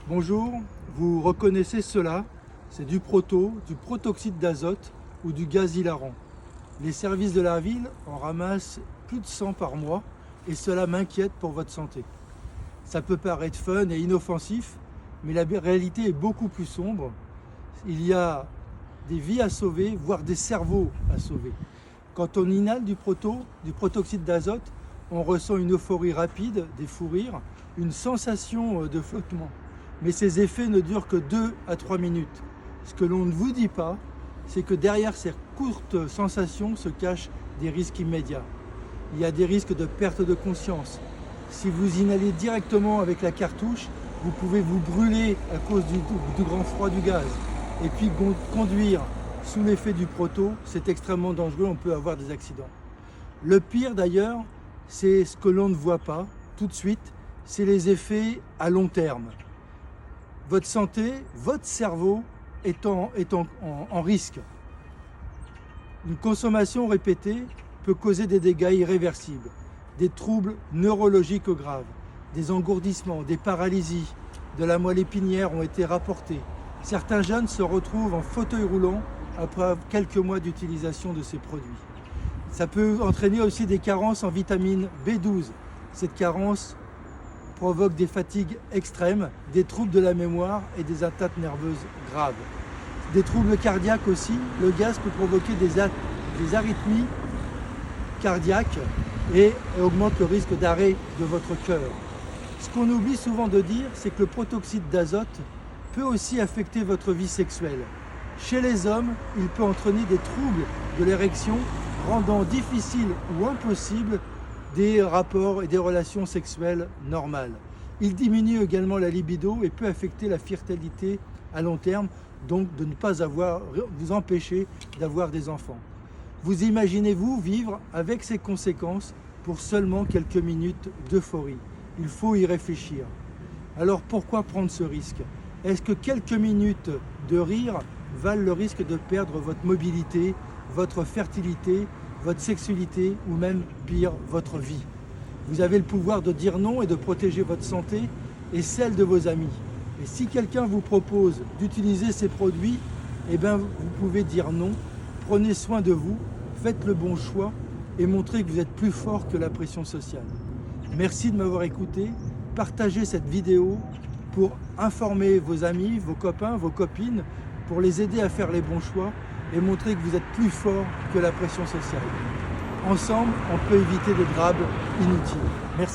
Bonjour, vous reconnaissez cela, c'est du protoxyde d'azote ou du gaz hilarant. Les services de la ville en ramassent plus de 100 par mois et cela m'inquiète pour votre santé. Ça peut paraître fun et inoffensif, mais la réalité est beaucoup plus sombre. Il y a des vies à sauver, voire des cerveaux à sauver. Quand on inhale du protoxyde d'azote, on ressent une euphorie rapide, des fous rires, une sensation de flottement. Mais ces effets ne durent que 2 à 3 minutes. Ce que l'on ne vous dit pas, c'est que derrière ces courtes sensations se cachent des risques immédiats. Il y a des risques de perte de conscience. Si vous inhalez directement avec la cartouche, vous pouvez vous brûler à cause du grand froid du gaz. Et puis conduire sous l'effet du proto, c'est extrêmement dangereux, on peut avoir des accidents. Le pire d'ailleurs, c'est ce que l'on ne voit pas tout de suite, c'est les effets à long terme. Votre santé, votre cerveau est en risque. Une consommation répétée peut causer des dégâts irréversibles, des troubles neurologiques graves, des engourdissements, des paralysies de la moelle épinière ont été rapportés. Certains jeunes se retrouvent en fauteuil roulant après quelques mois d'utilisation de ces produits. Ça peut entraîner aussi des carences en vitamine B12. Cette carence provoque des fatigues extrêmes, des troubles de la mémoire et des atteintes nerveuses graves. Des troubles cardiaques aussi, le gaz peut provoquer des arythmies cardiaques et augmente le risque d'arrêt de votre cœur. Ce qu'on oublie souvent de dire, c'est que le protoxyde d'azote peut aussi affecter votre vie sexuelle. Chez les hommes, il peut entraîner des troubles de l'érection, rendant difficile ou impossible des rapports et des relations sexuelles normales. Il diminue également la libido et peut affecter la fertilité à long terme, donc de ne pas vous empêcher d'avoir des enfants. Vous imaginez-vous vivre avec ces conséquences pour seulement quelques minutes d'euphorie? Il faut y réfléchir. Alors pourquoi prendre ce risque? Est-ce que quelques minutes de rire valent le risque de perdre votre mobilité, votre fertilité, votre sexualité ou même pire, votre vie? Vous avez le pouvoir de dire non et de protéger votre santé et celle de vos amis. Et si quelqu'un vous propose d'utiliser ces produits, eh bien vous pouvez dire non. Prenez soin de vous, faites le bon choix et montrez que vous êtes plus fort que la pression sociale. Merci de m'avoir écouté. Partagez cette vidéo pour informer vos amis, vos copains, vos copines, pour les aider à faire les bons choix et montrer que vous êtes plus fort que la pression sociale. Ensemble, on peut éviter des drames inutiles. Merci.